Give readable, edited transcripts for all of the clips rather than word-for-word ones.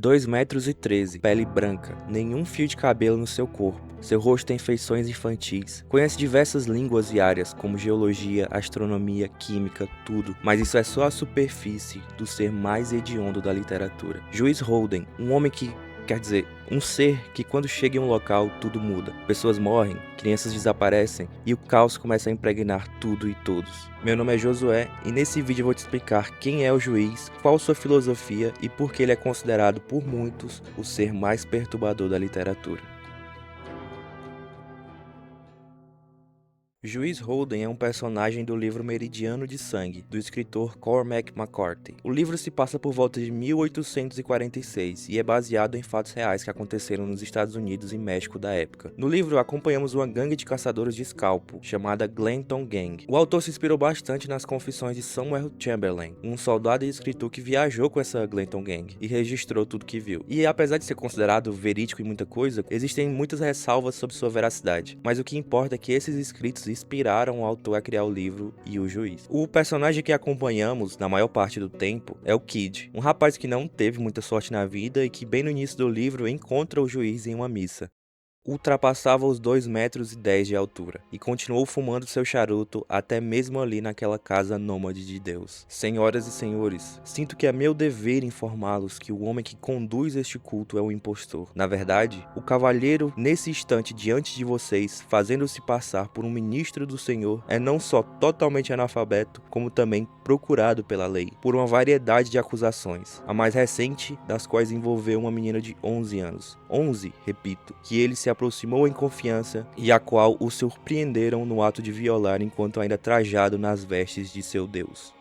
2,13 m, pele branca, nenhum fio de cabelo no seu corpo. Seu rosto tem feições infantis. Conhece diversas línguas e áreas, como geologia, astronomia, química, tudo. Mas isso é só a superfície do ser mais hediondo da literatura. Juiz Holden, um homem que... Quer dizer, um ser que quando chega em um local, tudo muda. Pessoas morrem, crianças desaparecem e o caos começa a impregnar tudo e todos. Meu nome é Josué e nesse vídeo eu vou te explicar quem é o juiz, qual sua filosofia e por que ele é considerado por muitos o ser mais perturbador da literatura. Juiz Holden é um personagem do livro Meridiano de Sangue, do escritor Cormac McCarthy. O livro se passa por volta de 1846 e é baseado em fatos reais que aconteceram nos Estados Unidos e México da época. No livro, acompanhamos uma gangue de caçadores de escalpo, chamada Glenton Gang. O autor se inspirou bastante nas confissões de Samuel Chamberlain, um soldado e escritor que viajou com essa Glenton Gang e registrou tudo que viu. E apesar de ser considerado verídico em muita coisa, existem muitas ressalvas sobre sua veracidade. Mas o que importa é que esses escritos inspiraram o autor a criar o livro e o juiz. O personagem que acompanhamos na maior parte do tempo é o Kid, um rapaz que não teve muita sorte na vida e que bem no início do livro encontra o juiz em uma missa. Ultrapassava os 2,10 metros de altura e continuou fumando seu charuto até mesmo ali naquela casa nômade de Deus. Senhoras e senhores, sinto que é meu dever informá-los que o homem que conduz este culto é um impostor. Na verdade, o cavalheiro nesse instante diante de vocês, fazendo-se passar por um ministro do Senhor, é não só totalmente analfabeto, como também procurado pela lei, por uma variedade de acusações, a mais recente das quais envolveu uma menina de 11 anos. 11, repito, que ele se aproximou em confiança e a qual o surpreenderam no ato de violar enquanto ainda trajado nas vestes de seu Deus.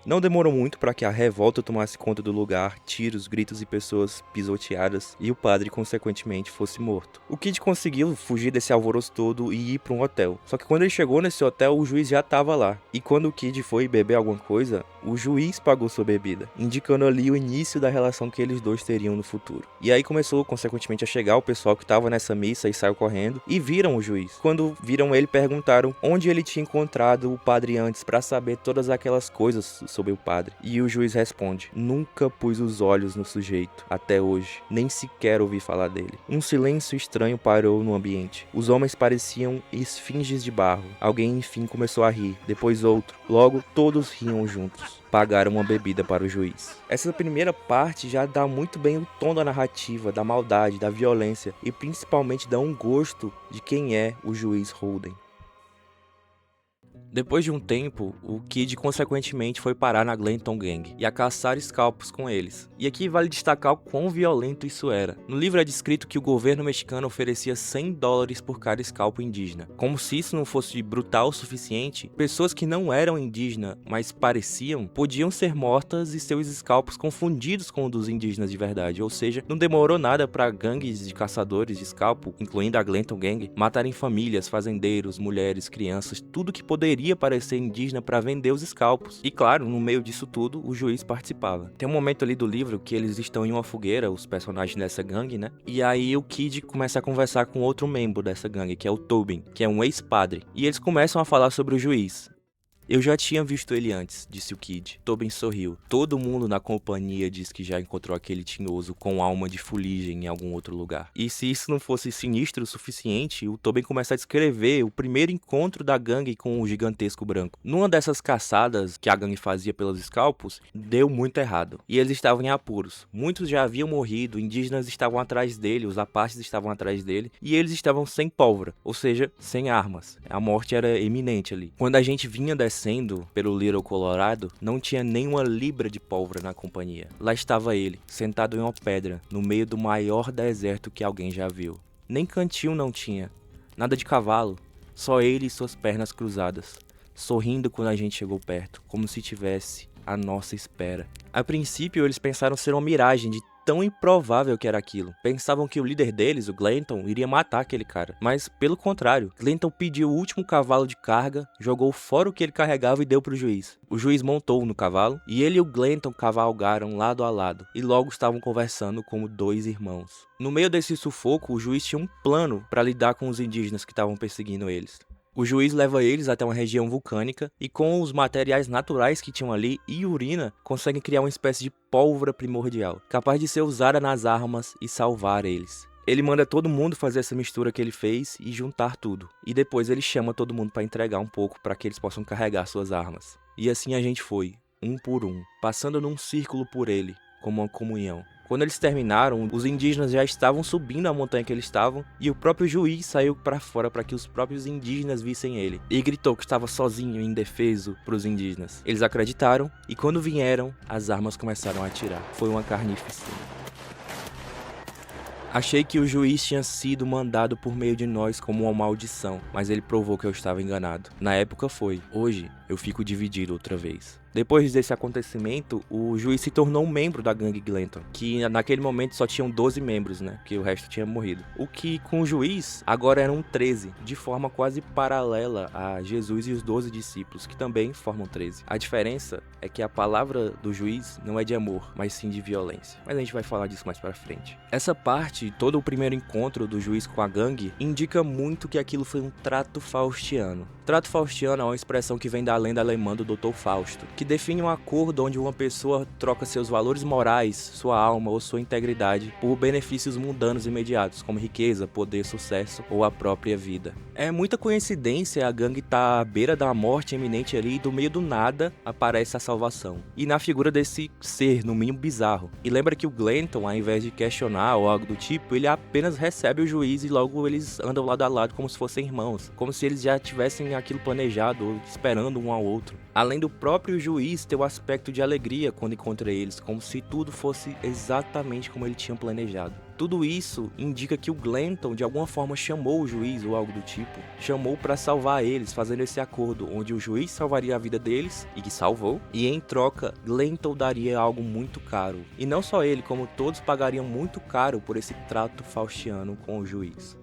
Não demorou muito para que a revolta tomasse conta do lugar, tiros, gritos e pessoas pisoteadas, e o padre consequentemente fosse morto. O Kid conseguiu fugir desse alvoroço todo e ir para um hotel. Só que quando ele chegou nesse hotel, o juiz já estava lá. E quando o Kid foi beber alguma coisa, o juiz pagou sua bebida, indicando ali o início da relação que eles dois teriam no futuro. E aí começou consequentemente a chegar o pessoal que estava nessa missa e saiu correndo e viram o juiz. Quando viram ele, perguntaram onde ele tinha encontrado o padre antes para saber todas aquelas coisas sobre o padre. E o juiz responde: nunca pus os olhos no sujeito, até hoje, nem sequer ouvi falar dele. Um silêncio estranho pairou no ambiente. Os homens pareciam esfinges de barro. Alguém enfim começou a rir, depois outro. Logo, todos riam juntos. Pagaram uma bebida para o juiz. Essa primeira parte já dá muito bem o tom da narrativa, da maldade, da violência e principalmente dá um gosto de quem é o juiz Holden. Depois de um tempo, o Kid consequentemente foi parar na Glenton Gang e a caçar escalpos com eles. E aqui vale destacar o quão violento isso era. No livro é descrito que o governo mexicano oferecia $100 por cada escalpo indígena. Como se isso não fosse brutal o suficiente, pessoas que não eram indígenas, mas pareciam, podiam ser mortas e seus escalpos confundidos com os dos indígenas de verdade. Ou seja, não demorou nada para gangues de caçadores de escalpo, incluindo a Glenton Gang, matarem famílias, fazendeiros, mulheres, crianças, tudo que poderia parecer indígena para vender os escalpos. E claro, no meio disso tudo, o juiz participava. Tem um momento ali do livro que eles estão em uma fogueira, os personagens dessa gangue, né? E aí o Kid começa a conversar com outro membro dessa gangue, que é o Tobin, que é um ex-padre. E eles começam a falar sobre o juiz. Eu já tinha visto ele antes, disse o Kid. Tobin sorriu. Todo mundo na companhia diz que já encontrou aquele tinhoso com alma de fuligem em algum outro lugar. E se isso não fosse sinistro o suficiente, o Tobin começa a descrever o primeiro encontro da gangue com o gigantesco branco. Numa dessas caçadas que a gangue fazia pelos escalpos, deu muito errado. E eles estavam em apuros. Muitos já haviam morrido, indígenas estavam atrás dele, os apaches estavam atrás dele, e eles estavam sem pólvora, ou seja, sem armas. A morte era iminente ali. Quando a gente vinha descendo pelo Little Colorado, não tinha nem uma libra de pólvora na companhia. Lá estava ele, sentado em uma pedra, no meio do maior deserto que alguém já viu. Nem cantil não tinha, nada de cavalo, só ele e suas pernas cruzadas, sorrindo quando a gente chegou perto, como se tivesse à nossa espera. A princípio, eles pensaram ser uma miragem de tão improvável que era aquilo. Pensavam que o líder deles, o Glenton, iria matar aquele cara. Mas, pelo contrário, Glenton pediu o último cavalo de carga, jogou fora o que ele carregava e deu para o juiz. O juiz montou no cavalo e ele e o Glenton cavalgaram lado a lado e logo estavam conversando como dois irmãos. No meio desse sufoco, o juiz tinha um plano para lidar com os indígenas que estavam perseguindo eles. O juiz leva eles até uma região vulcânica e com os materiais naturais que tinham ali e urina, conseguem criar uma espécie de pólvora primordial, capaz de ser usada nas armas e salvar eles. Ele manda todo mundo fazer essa mistura que ele fez e juntar tudo. E depois ele chama todo mundo para entregar um pouco para que eles possam carregar suas armas. E assim a gente foi, um por um, passando num círculo por ele, como uma comunhão. Quando eles terminaram, os indígenas já estavam subindo a montanha que eles estavam e o próprio juiz saiu para fora para que os próprios indígenas vissem ele e gritou que estava sozinho e indefeso para os indígenas. Eles acreditaram e quando vieram, as armas começaram a atirar. Foi uma carnificina. Achei que o juiz tinha sido mandado por meio de nós como uma maldição, mas ele provou que eu estava enganado. Na época foi, hoje eu fico dividido outra vez. Depois desse acontecimento, o juiz se tornou um membro da gangue Glanton, que naquele momento só tinham 12 membros, né, que o resto tinha morrido. O que com o juiz agora eram 13, de forma quase paralela a Jesus e os 12 discípulos, que também formam 13. A diferença é que a palavra do juiz não é de amor, mas sim de violência. Mas a gente vai falar disso mais pra frente. Essa parte, todo o primeiro encontro do juiz com a gangue, indica muito que aquilo foi um trato faustiano. Trato faustiano é uma expressão que vem da lenda alemã do Dr. Fausto, que define um acordo onde uma pessoa troca seus valores morais, sua alma ou sua integridade por benefícios mundanos imediatos, como riqueza, poder, sucesso ou a própria vida. É muita coincidência a gangue estar à beira da morte iminente ali e do meio do nada aparece a salvação. E na figura desse ser, no mínimo bizarro. E lembra que o Glanton, ao invés de questionar ou algo do tipo, ele apenas recebe o juiz e logo eles andam lado a lado como se fossem irmãos, como se eles já tivessem aquilo planejado ou esperando um ao outro. Além do próprio juiz ter o aspecto de alegria quando encontra eles, como se tudo fosse exatamente como ele tinha planejado. Tudo isso indica que o Glanton de alguma forma chamou o juiz ou algo do tipo, chamou para salvar eles, fazendo esse acordo onde o juiz salvaria a vida deles, e que salvou, e em troca Glanton daria algo muito caro. E não só ele, como todos pagariam muito caro por esse trato faustiano com o juiz.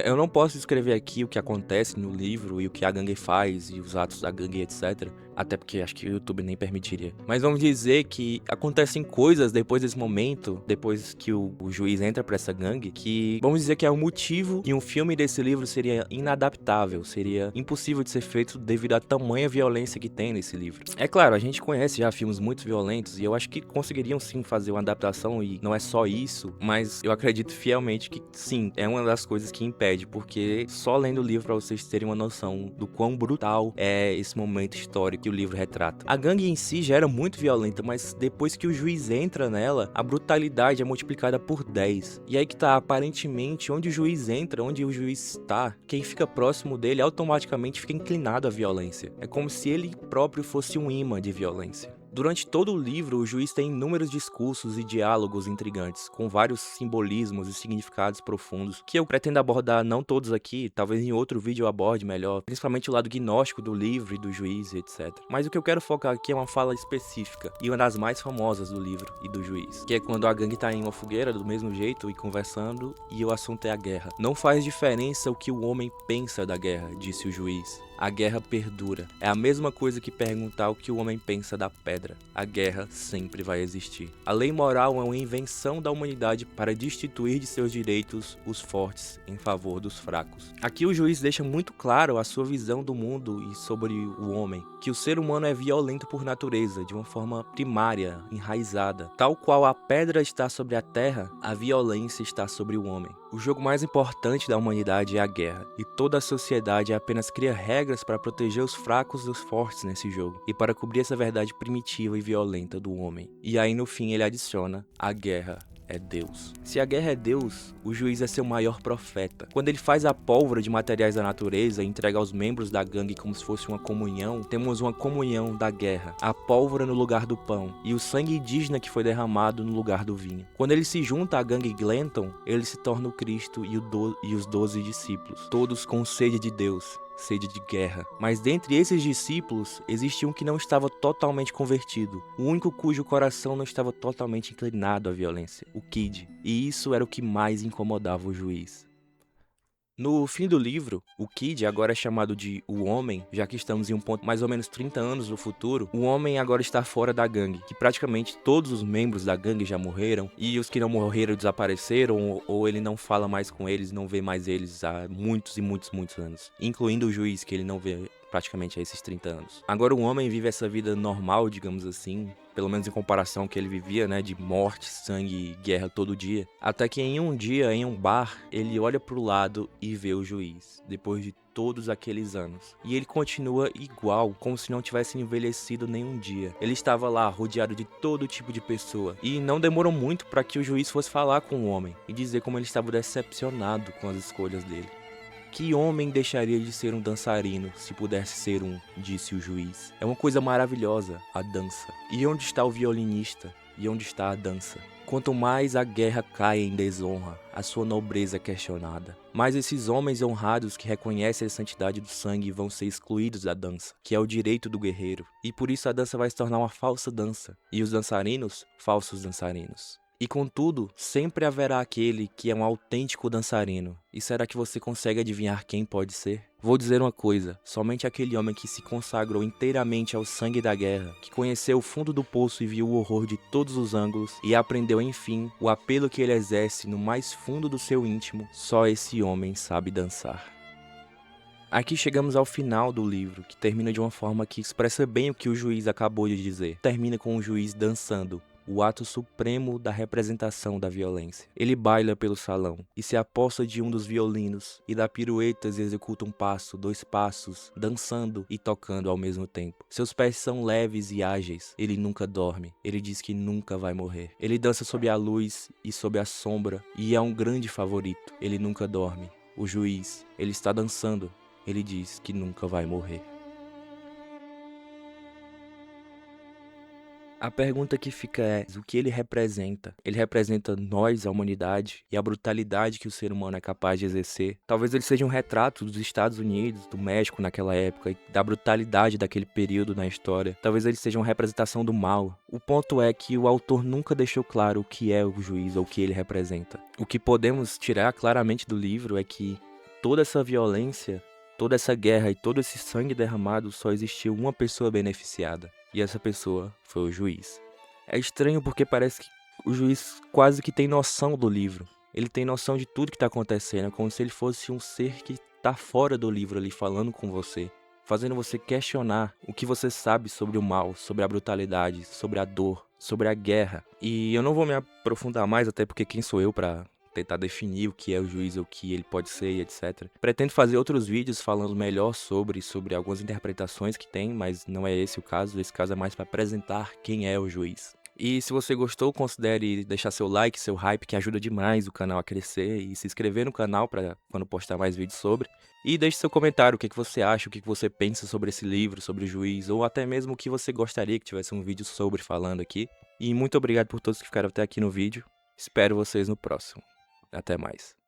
Eu não posso descrever aqui o que acontece no livro e o que a gangue faz e os atos da gangue, etc. Até porque acho que o YouTube nem permitiria. Mas vamos dizer que acontecem coisas depois desse momento, depois que o juiz entra pra essa gangue, que vamos dizer que é o motivo que um filme desse livro seria inadaptável, seria impossível de ser feito devido à tamanha violência que tem nesse livro. É claro, a gente conhece já filmes muito violentos e eu acho que conseguiriam sim fazer uma adaptação e não é só isso, mas eu acredito fielmente que sim, é uma das coisas que impede, porque só lendo o livro pra vocês terem uma noção do quão brutal é esse momento histórico que o livro retrata. A gangue em si já era muito violenta, mas depois que o juiz entra nela, a brutalidade é multiplicada por 10. E aí que tá, aparentemente, onde o juiz entra, onde o juiz está, quem fica próximo dele automaticamente fica inclinado à violência. É como se ele próprio fosse um imã de violência. Durante todo o livro, o juiz tem inúmeros discursos e diálogos intrigantes, com vários simbolismos e significados profundos, que eu pretendo abordar não todos aqui, talvez em outro vídeo eu aborde melhor, principalmente o lado gnóstico do livro e do juiz, etc. Mas o que eu quero focar aqui é uma fala específica, e uma das mais famosas do livro e do juiz, que é quando a gangue tá em uma fogueira do mesmo jeito e conversando, e o assunto é a guerra. Não faz diferença o que o homem pensa da guerra, disse o juiz. A guerra perdura. É a mesma coisa que perguntar o que o homem pensa da pedra. A guerra sempre vai existir. A lei moral é uma invenção da humanidade para destituir de seus direitos os fortes em favor dos fracos. Aqui o juiz deixa muito claro a sua visão do mundo e sobre o homem, que o ser humano é violento por natureza, de uma forma primária, enraizada. Tal qual a pedra está sobre a terra, a violência está sobre o homem. O jogo mais importante da humanidade é a guerra, e toda a sociedade apenas cria regras para proteger os fracos dos fortes nesse jogo, e para cobrir essa verdade primitiva e violenta do homem. E aí no fim ele adiciona: a guerra é Deus. Se a guerra é Deus, o juiz é seu maior profeta. Quando ele faz a pólvora de materiais da natureza e entrega aos membros da gangue como se fosse uma comunhão, temos uma comunhão da guerra. A pólvora no lugar do pão e o sangue indígena que foi derramado no lugar do vinho. Quando ele se junta à gangue Glanton, ele se torna o Cristo e os 12 discípulos, todos com sede de Deus, sede de guerra. Mas dentre esses discípulos, existia um que não estava totalmente convertido, o único cujo coração não estava totalmente inclinado à violência, o Kid. E isso era o que mais incomodava o juiz. No fim do livro, o Kid agora é chamado de o Homem, já que estamos em um ponto mais ou menos 30 anos no futuro. O Homem agora está fora da gangue, que praticamente todos os membros da gangue já morreram, e os que não morreram desapareceram, ou ele não fala mais com eles, não vê mais eles há muitos e muitos, muitos anos. Incluindo o juiz, que ele não vê praticamente há esses 30 anos. Agora o Homem vive essa vida normal, digamos assim, pelo menos em comparação ao que ele vivia, né, de morte, sangue e guerra todo dia. Até que em um dia, em um bar, ele olha pro lado e vê o juiz, depois de todos aqueles anos. E ele continua igual, como se não tivesse envelhecido nenhum dia. Ele estava lá, rodeado de todo tipo de pessoa. E não demorou muito para que o juiz fosse falar com o homem e dizer como ele estava decepcionado com as escolhas dele. Que homem deixaria de ser um dançarino se pudesse ser um, disse o juiz. É uma coisa maravilhosa, a dança. E onde está o violinista? E onde está a dança? Quanto mais a guerra cai em desonra, a sua nobreza é questionada. Mas esses homens honrados que reconhecem a santidade do sangue vão ser excluídos da dança, que é o direito do guerreiro. E por isso a dança vai se tornar uma falsa dança. E os dançarinos, falsos dançarinos. E contudo, sempre haverá aquele que é um autêntico dançarino. E será que você consegue adivinhar quem pode ser? Vou dizer uma coisa, somente aquele homem que se consagrou inteiramente ao sangue da guerra, que conheceu o fundo do poço e viu o horror de todos os ângulos, e aprendeu enfim o apelo que ele exerce no mais fundo do seu íntimo, só esse homem sabe dançar. Aqui chegamos ao final do livro, que termina de uma forma que expressa bem o que o juiz acabou de dizer. Termina com o juiz dançando, o ato supremo da representação da violência. Ele baila pelo salão e se aposta de um dos violinos e dá piruetas e executa um passo, 2 passos, dançando e tocando ao mesmo tempo. Seus pés são leves e ágeis. Ele nunca dorme. Ele diz que nunca vai morrer. Ele dança sob a luz e sob a sombra e é um grande favorito. Ele nunca dorme. O juiz, ele está dançando. Ele diz que nunca vai morrer. A pergunta que fica é, o que ele representa? Ele representa nós, a humanidade, e a brutalidade que o ser humano é capaz de exercer. Talvez ele seja um retrato dos Estados Unidos, do México naquela época, e da brutalidade daquele período na história. Talvez ele seja uma representação do mal. O ponto é que o autor nunca deixou claro o que é o juiz ou o que ele representa. O que podemos tirar claramente do livro é que toda essa violência, toda essa guerra e todo esse sangue derramado só existiu uma pessoa beneficiada. E essa pessoa foi o juiz. É estranho porque parece que o juiz quase que tem noção do livro. Ele tem noção de tudo que está acontecendo. É como se ele fosse um ser que está fora do livro ali falando com você. Fazendo você questionar o que você sabe sobre o mal, sobre a brutalidade, sobre a dor, sobre a guerra. E eu não vou me aprofundar mais, até porque quem sou eu para tentar definir o que é o juiz, o que ele pode ser e etc. Pretendo fazer outros vídeos falando melhor sobre algumas interpretações que tem, mas não é esse o caso. Esse caso é mais para apresentar quem é o juiz. E se você gostou, considere deixar seu like, seu hype, que ajuda demais o canal a crescer, e se inscrever no canal para quando postar mais vídeos sobre. E deixe seu comentário, o que você acha, o que você pensa sobre esse livro, sobre o juiz, ou até mesmo o que você gostaria que tivesse um vídeo sobre falando aqui. E muito obrigado por todos que ficaram até aqui no vídeo. Espero vocês no próximo. Até mais.